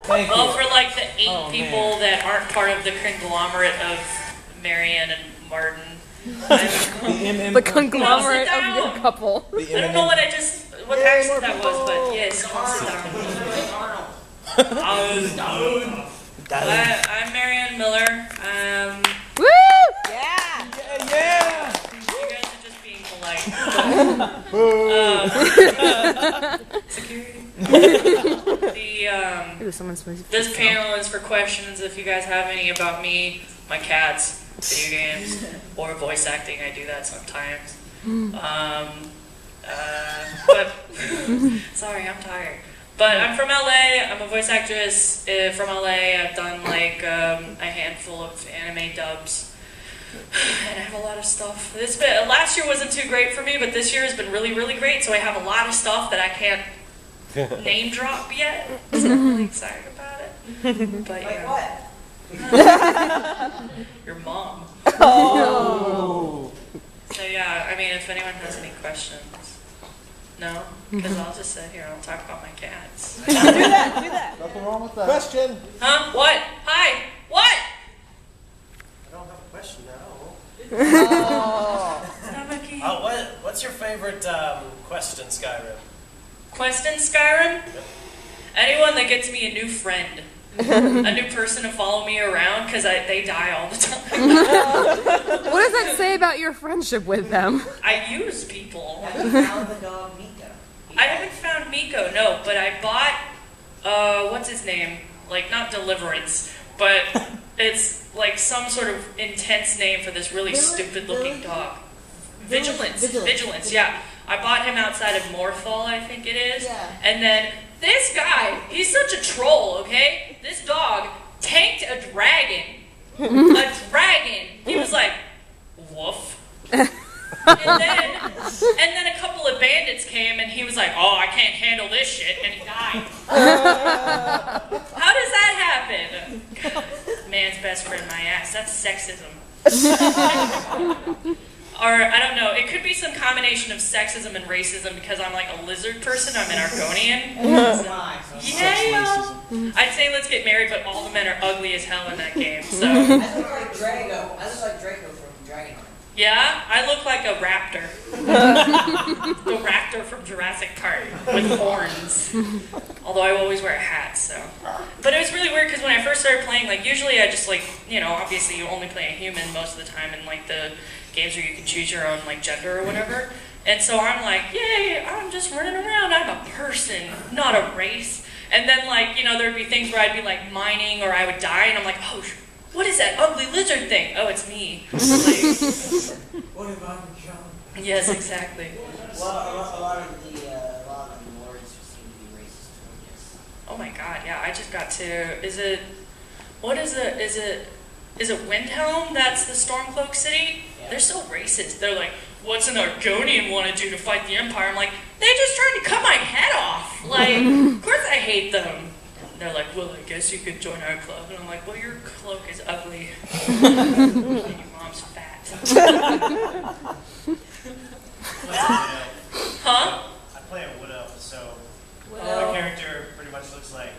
Thank Well, you. for like the 8 people that aren't part of the conglomerate of Marianne and Martin. The conglomerate of your couple. I don't know what accent that was, but yes, I'm Marianne Miller. Woo! Yeah! Yeah! You guys are just being polite. Security. Ooh, someone's This panel is for questions if you guys have any about me, my cats, video games, or voice acting. I do that sometimes. But sorry, I'm tired. But I'm from LA. I'm a voice actress from LA. I've done like a handful of anime dubs, and I have a lot of stuff. Last year wasn't too great for me, but this year has been really, really great. So I have a lot of stuff that I can't name drop yet. So I'm really excited about it. But Like what? Your mom. Oh! So yeah, I mean, if anyone has any questions. No? Because I'll just sit here and I'll talk about my cats. Do that. Nothing wrong with that. Question. Huh? What? Hi? What? I don't have a question now. Oh. What's your favorite quest in Skyrim? Quest in Skyrim? Anyone that gets me a new friend. A new person to follow me around, because they die all the time. What does that say about your friendship with them? I use people. Have you found the dog Miko? I haven't found Miko, no, but I bought, what's his name? Like, not Deliverance, but it's like some sort of intense name for this really stupid-looking dog. Vigilance, yeah. I bought him outside of Morthal, I think it is. Yeah. And then this guy, he's such a troll, okay? This dog tanked a dragon. A dragon. He was like, woof. And then a couple of bandits came and he was like, oh, I can't handle this shit, and he died. How does that happen? Man's best friend, my ass. That's sexism. Or, I don't know, it could be some combination of sexism and racism because I'm like a lizard person, I'm an Argonian. Yeah! I'd say let's get married, but all the men are ugly as hell in that game, so. I look like Drago. I look like Draco from Dragonheart. Yeah? I look like a raptor. The raptor from Jurassic Park with horns. Although I always wear a hat, so. But it was really weird because when I first started playing, like, usually I just, like, you know, obviously you only play a human most of the time in, like, the games where you can choose your own, like, gender or whatever. And so I'm like, yay, I'm just running around. I'm a person, not a race. And then, like, you know, there'd be things where I'd be, like, mining or I would die, and I'm like, oh, what is that ugly lizard thing? Oh, it's me. Like, What have I become? yes, exactly. Well, a lot of the lords seem to be racist toward us. Oh my god, yeah, I just got to, is it Windhelm that's the Stormcloak city? Yeah. They're so racist. They're like, what's an Argonian want to do to fight the Empire? I'm like, they just tried to cut my head off. Like, of course I hate them. And they're like, well, I guess you could join our club. And I'm like, well, your cloak is ugly. And your mom's fat. Huh? I play a wood elf, so Wood my elf. character pretty much looks like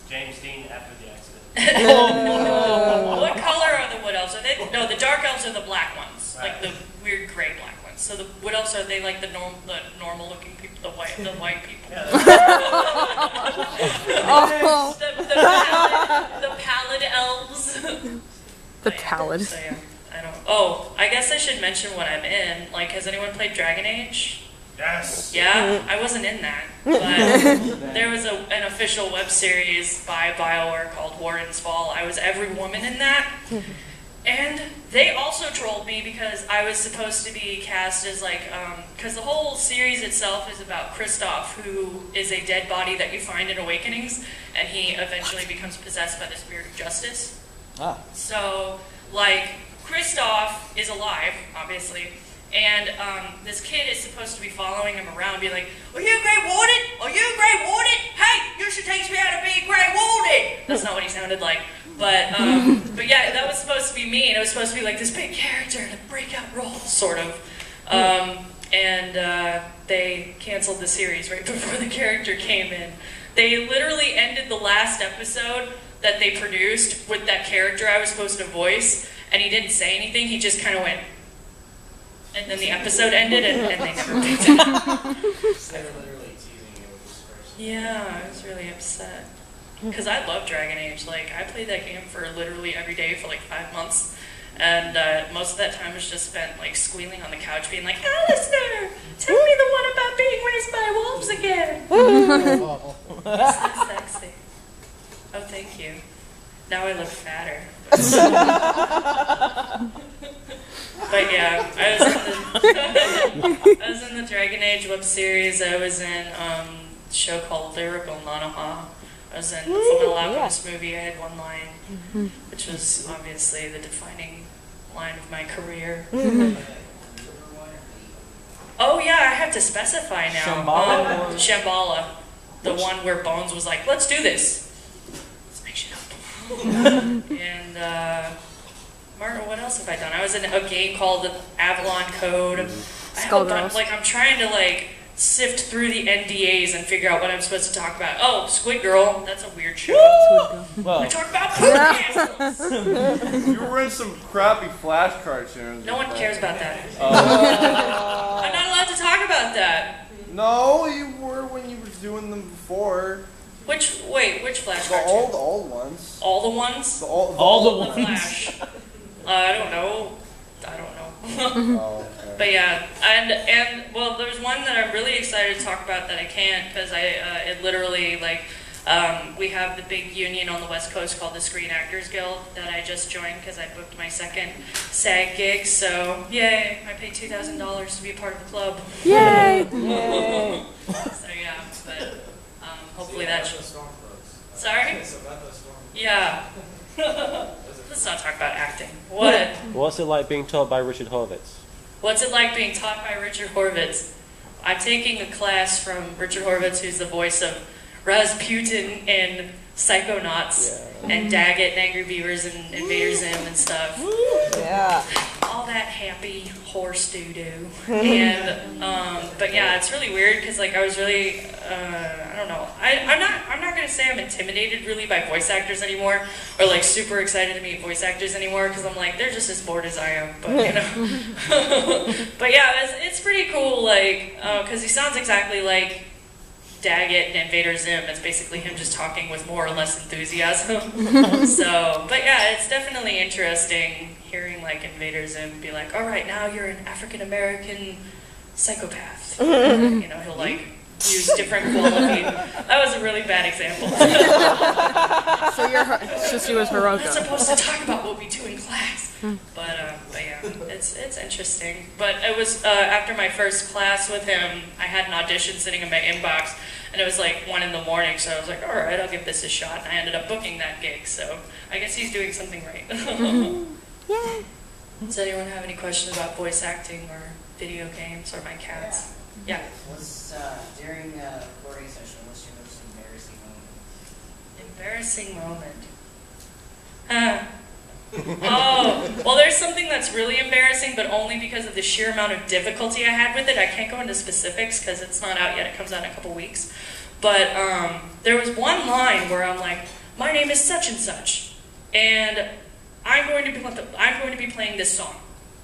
James Dean after the accident. What color are the wood elves? Are they? No, the dark elves are the black ones, Right. like the weird gray black ones. So the wood elves, are they like the normal looking people, the white people? Yeah, Oh, The pallid elves. the pallid. So yeah, I don't. Oh, I guess I should mention what I'm in. Like, has anyone played Dragon Age? yes. Yeah, I wasn't in that, but there was an official web series by BioWare called Warden's Fall. I was every woman in that, and they also trolled me because I was supposed to be cast as like, because the whole series itself is about Kristoff, who is a dead body that you find in Awakenings, and he eventually becomes possessed by the spirit of justice. Ah. So, like, Kristoff is alive, obviously, and this kid is supposed to be following him around, being like, "Are you Grey Warden? Are you Grey Warden? Hey, you should teach me how to be Grey Warden." That's not what he sounded like, but yeah, that was supposed to be me, and it was supposed to be like this big character in a breakout role, sort of. And they canceled the series right before the character came in. They literally ended the last episode that they produced with that character I was supposed to voice, and he didn't say anything, he just kind of went, and then the episode ended, and they never picked it up. They're literally teasing you with this person. Yeah, I was really upset. Because I love Dragon Age. Like, I played that game for literally every day for like 5 months. And most of that time was just spent like squealing on the couch being like, Alistair, tell me the one about being raised by wolves again. Isn't it sexy? Oh, thank you. Now I look fatter. But yeah, I was in the Dragon Age web series. I was in a show called Lyrical Nanaha. I was in the Fullmetal Alchemist movie. I had one line, which was obviously the defining line of my career. Oh yeah, I have to specify now. Shambhala? Shambhala. The one where Bones was like, let's do this. Let's make shit up. And, Martin, what else have I done? I was in a game called Avalon Code. I'm trying to like sift through the NDAs and figure out what I'm supposed to talk about. Oh, Squid Girl. That's a weird show. Well, I talk about poop castles. You were in some crappy Flash cartoons. No one cares about that. I'm not allowed to talk about that. No, you were when you were doing them before. Which Flash The cartoon? old ones. All the ones? all the The ones. Flash. I don't know. Oh, okay. But yeah, and well, there's one that I'm really excited to talk about that I can't because it literally like we have the big union on the West Coast called the Screen Actors Guild that I just joined because I booked my second SAG gig. So yay! I paid $2,000 to be a part of the club. Yay! So yeah, but hopefully that should. Sorry. Yeah. Let's not talk about acting. What? What's it like being taught by Richard Horvitz? What's it like being taught by Richard Horvitz? I'm taking a class from Richard Horvitz, who's the voice of Rasputin in Psychonauts, and Daggett and Angry Beavers and Invader Zim and stuff. Yeah. All that happy horse doo-doo. And, but yeah, it's really weird because like I was really, I don't know. I'm not going to say I'm intimidated really by voice actors anymore or like super excited to meet voice actors anymore because I'm like, they're just as bored as I am, but you know. But yeah, it's pretty cool like, because he sounds exactly like Daggett and Invader Zim. It's basically him just talking with more or less enthusiasm. So, but yeah, it's definitely interesting hearing like Invader Zim be like, all right, now you're an African-American psychopath. You know, he'll like use different quality. That was a really bad example. So it's just you as I'm Hiroko. not supposed to talk about what we do in class. But yeah, it's interesting. But it was after my first class with him, I had an audition sitting in my inbox, and it was like 1 in the morning. So I was like, all right, I'll give this a shot. And I ended up booking that gig. So I guess he's doing something right. Yay. Does anyone have any questions about voice acting or video games or my cats? Yeah. What's during a recording session? What's your most embarrassing moment? Embarrassing moment. Oh, well, there's something that's really embarrassing, but only because of the sheer amount of difficulty I had with it. I can't go into specifics because it's not out yet. It comes out in a couple weeks. But there was one line where I'm like, my name is such and such, and I'm going to be playing this song.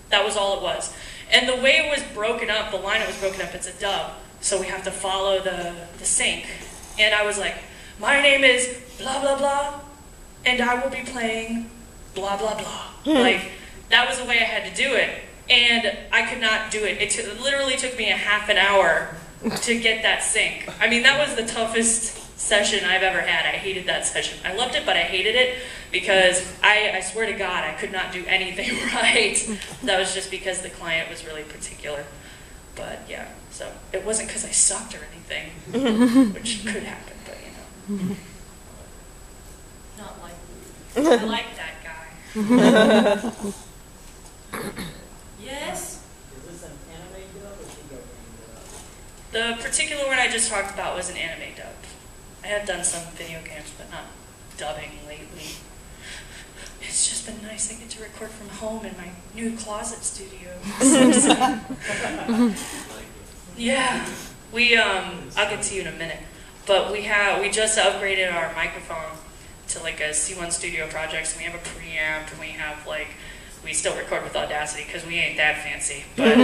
That was all it was. And the way it was broken up, the line it was broken up, it's a dub. So we have to follow the sync. And I was like, my name is blah, blah, blah, and I will be playing blah, blah, blah. Like, that was the way I had to do it. And I could not do it. It literally took me a half an hour to get that sync. I mean, that was the toughest session I've ever had. I hated that session. I loved it, but I hated it because I swear to God, I could not do anything right. That was just because the client was really particular. But yeah, so it wasn't because I sucked or anything, which could happen, but you know. Not like I like that guy. Yes? Is this an anime dub or video game dub? The particular one I just talked about was an anime dub. I have done some video games, but not dubbing lately. It's just been nice. I get to record from home in my new closet studio. Yeah. I'll get to you in a minute. but we just upgraded our microphone to like a C1 Studio project, and we have a preamp, and we still record with Audacity because we ain't that fancy. But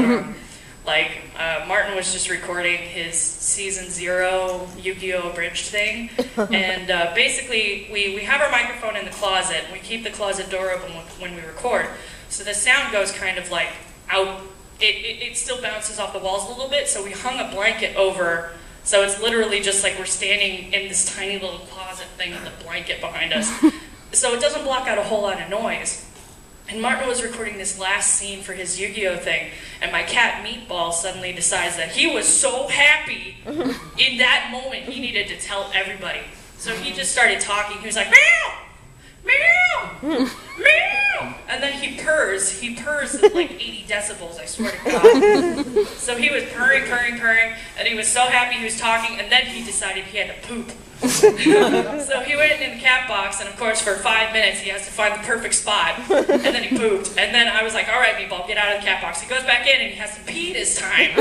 Martin was just recording his season 0 Yu-Gi-Oh! Abridged thing, and basically we have our microphone in the closet. We keep the closet door open when we record, so the sound goes kind of like out. It still bounces off the walls a little bit, so we hung a blanket over, so it's literally just like we're standing in this tiny little closet thing with a blanket behind us. So it doesn't block out a whole lot of noise. And Martin was recording this last scene for his Yu-Gi-Oh! Thing, and my cat Meatball suddenly decides that he was so happy in that moment he needed to tell everybody. So he just started talking. He was like, meow! Meow! Meow! And then he purrs. He purrs at like 80 decibels, I swear to God. So he was purring, and he was so happy he was talking, and then he decided he had to poop. So he went in the cat box, and of course for 5 minutes he has to find the perfect spot, and then he pooped. And then I was like, all right, Meatball, get out of the cat box. He goes back in, and he has to pee this time.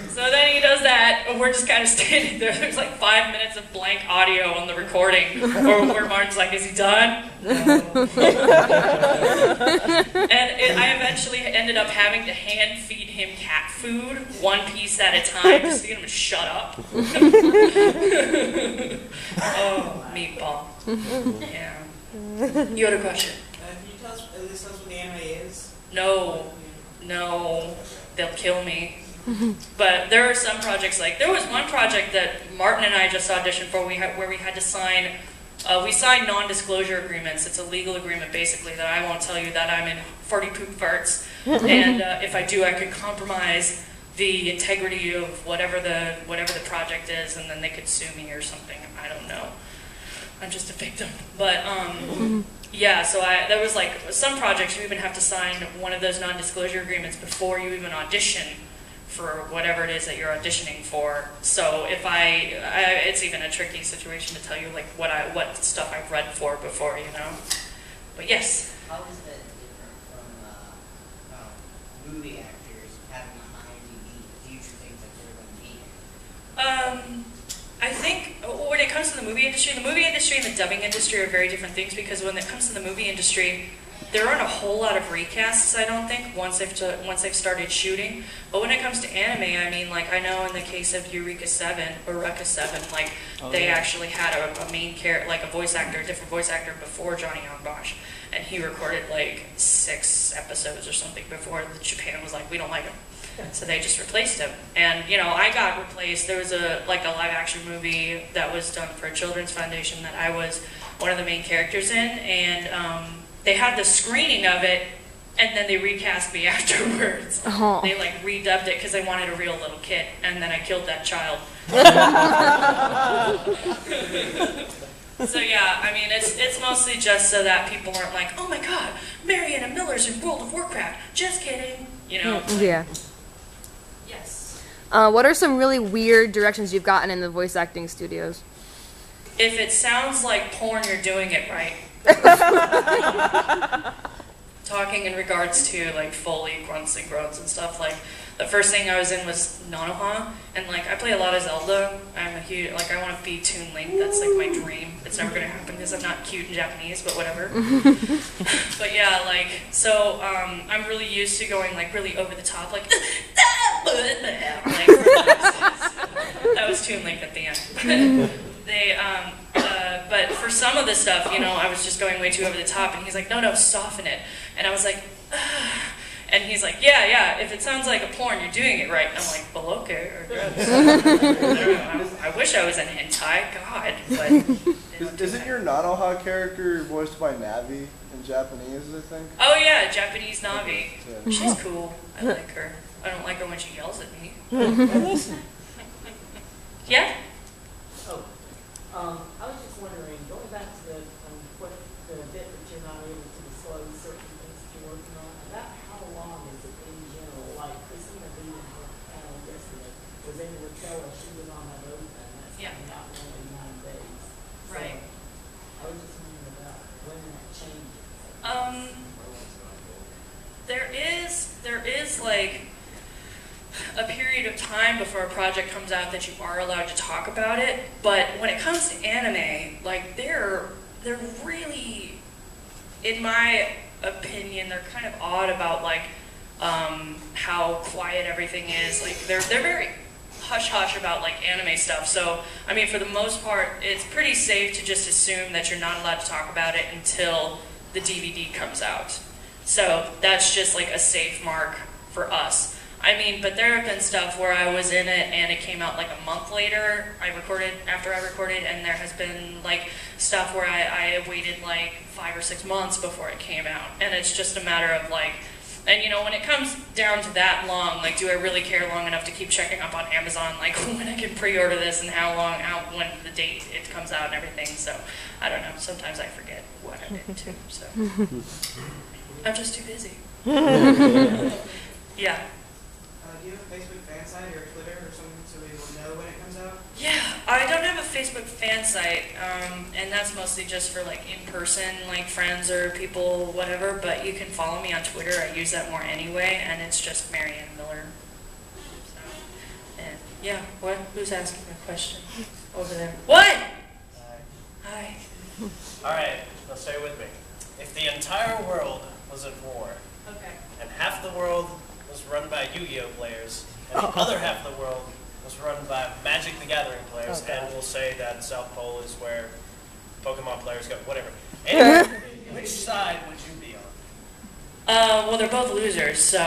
So then he does that, and we're just kind of standing there. There's like 5 minutes of blank audio on the recording, where Martin's like, is he done? No. And I eventually ended up having to hand feed him cat food, one piece at a time, just to get him to shut up. Oh, Meatball. Yeah. You had a question? Can you tell us, at least tell us what the anime is? No. They'll kill me. But there are some projects, like, there was one project that Martin and I just auditioned for where we had to sign, we signed non-disclosure agreements. It's a legal agreement, basically, that I won't tell you that I'm in farty poop farts. And if I do, I could compromise the integrity of whatever the project is, and then they could sue me or something. I don't know. I'm just a victim. But yeah, so there was like some projects you even have to sign one of those non-disclosure agreements before you even audition for whatever it is that you're auditioning for. So if it's even a tricky situation to tell you like what stuff I've read for before, you know. But yes. How is that different from movie actors having a IMDb, future things that they're going to be? I think when it comes to the movie industry and the dubbing industry are very different things, because when it comes to the movie industry, there aren't a whole lot of recasts, I don't think, once they've started shooting. But when it comes to anime, I mean, like, I know in the case of Eureka 7, like, they actually had a main character, like a different voice actor before Johnny Young Bosch. And he recorded, like, 6 episodes or something before Japan was like, we don't like him. So they just replaced him. And, you know, I got replaced. There was a live action movie that was done for a children's foundation that I was one of the main characters in, and they had the screening of it, and then they recast me afterwards. Oh. They like redubbed it because they wanted a real little kid, and then I killed that child. So yeah, I mean, it's mostly just so that people aren't like, oh my god, Marianne Miller's in World of Warcraft. Just kidding, you know. Yeah. Yes. What are some really weird directions you've gotten in the voice acting studios? If it sounds like porn, you're doing it right. Talking in regards to like Foley, grunts and groans and stuff, like the first thing I was in was Nanoha, and like I play a lot of Zelda. I'm a huge, like I want to be Toon Link, that's like my dream. It's never gonna happen because I'm not cute in Japanese, but whatever. But yeah, like, so I'm really used to going like really over the top, like, like that was Toon Link at the end. But for some of the stuff, you know, I was just going way too over the top, and he's like, no, soften it. And I was like, ugh. And he's like, yeah, if it sounds like a porn, you're doing it right. And I'm like, well, okay, I guess. I wish I was in hentai, God, but... Isn't your Nanoha character voiced by Navi in Japanese, I think? Oh yeah, Japanese Navi. Yeah. She's cool. I like her. I don't like her when she yells at me. Yeah? I was just wondering, going back to the bit that you're not able to disclose certain things that you're working on, about how long is it in general? Like Christina B in her panel yesterday was able to tell us she was on that oath, and that's coming out in only 9 days. Right. I was just wondering about when that changes. There is like a period of time before a project comes out that you are allowed to talk about it, but when it comes to anime, like they're really, in my opinion, they're kind of odd about like how quiet everything is. Like they're very hush-hush about like anime stuff. So, I mean, for the most part, it's pretty safe to just assume that you're not allowed to talk about it until the DVD comes out. So that's just like a safe mark for us. I mean, but there have been stuff where I was in it and it came out like a month later. After I recorded, and there has been like stuff where I waited like 5 or 6 months before it came out. And it's just a matter of like, and you know, when it comes down to that long, like, do I really care long enough to keep checking up on Amazon, like when I can pre-order this and when the date it comes out and everything. So I don't know. Sometimes I forget what I did too. So I'm just too busy. Yeah. Do you have a Facebook fan site or Twitter or something so we will know when it comes out? Yeah, I don't have a Facebook fan site, and that's mostly just for like in-person, like friends or people, whatever, but you can follow me on Twitter. I use that more anyway, and it's just Marianne Miller. So, and yeah, what? Who's asking a question? Over there. What? Hi. Alright, now stay with me. If the entire world was at war, Okay. and half the world was run by Yu-Gi-Oh players, and the other half of the world was run by Magic the Gathering players, and we'll say that South Pole is where Pokemon players go, whatever. Anyway, which side would you be on? Well, they're both losers, so.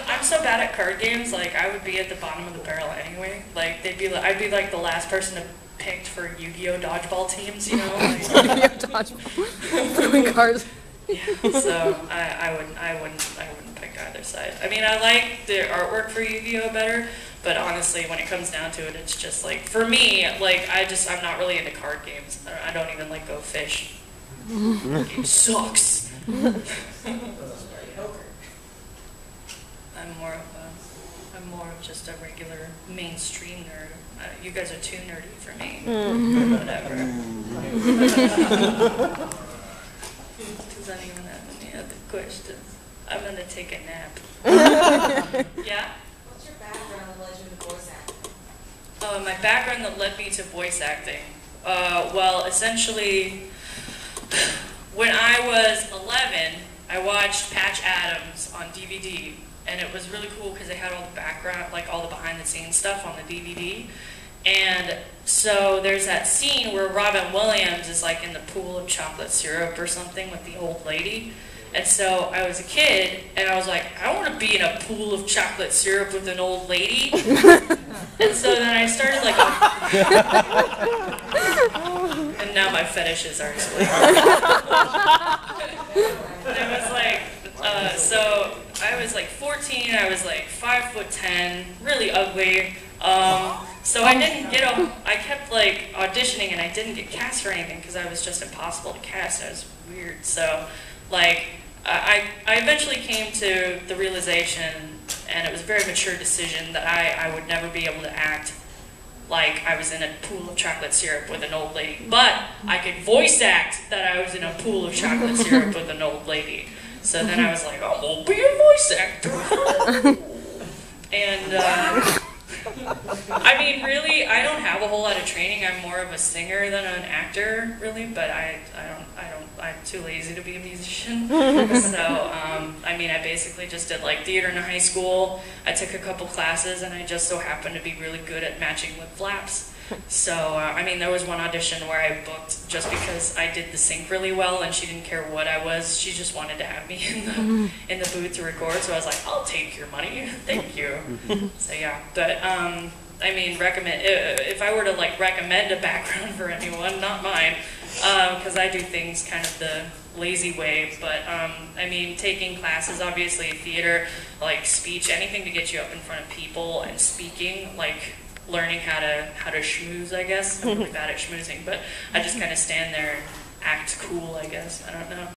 I'm so bad at card games, like, I would be at the bottom of the barrel anyway. Like, I'd be like the last person to picked for Yu-Gi-Oh dodgeball teams, you know? Like, Yu-Gi-Oh dodgeball. Throwing cards. yeah, so I wouldn't pick either side. I mean, I like the artwork for Yu-Gi-Oh better, but honestly, when it comes down to it, it's just like, for me, like, I'm not really into card games. I don't even like Go Fish. It sucks. I'm more of just a regular mainstream nerd. You guys are too nerdy for me. Whatever. Does anyone have any other questions? I'm gonna take a nap. Yeah? What's your background that led you to voice acting? My background that led me to voice acting. Well, essentially, when I was 11, I watched Patch Adams on DVD, and it was really cool because they had all the background, like all the behind-the-scenes stuff on the DVD. And so there's that scene where Robin Williams is like in the pool of chocolate syrup or something with the old lady. And so I was a kid, and I was like, I want to be in a pool of chocolate syrup with an old lady. And so then I started like, and now my fetishes are explained. It was like, so I was like 14, I was like 5'10", really ugly. So I didn't get I kept like auditioning and I didn't get cast for anything because I was just impossible to cast. I was weird. So like I eventually came to the realization, and it was a very mature decision, that I would never be able to act like I was in a pool of chocolate syrup with an old lady. But I could voice act that I was in a pool of chocolate syrup with an old lady. So then I was like, I'm gonna be a voice actor. And I mean, really, I don't have a whole lot of training. I'm more of a singer than an actor, really. But I'm too lazy to be a musician. So, I mean, I basically just did like theater in high school. I took a couple classes, and I just so happened to be really good at matching lip flaps. So, I mean, there was one audition where I booked just because I did the sync really well, and she didn't care what I was. She just wanted to have me in the booth to record. So I was like, I'll take your money, thank you. So yeah, but I mean, if I were to like recommend a background for anyone, not mine, because I do things kind of the lazy way. But I mean, taking classes, obviously, theater, like speech, anything to get you up in front of people and speaking, like learning how to schmooze, I guess. I'm really bad at schmoozing, but I just kind of stand there and act cool, I guess. I don't know.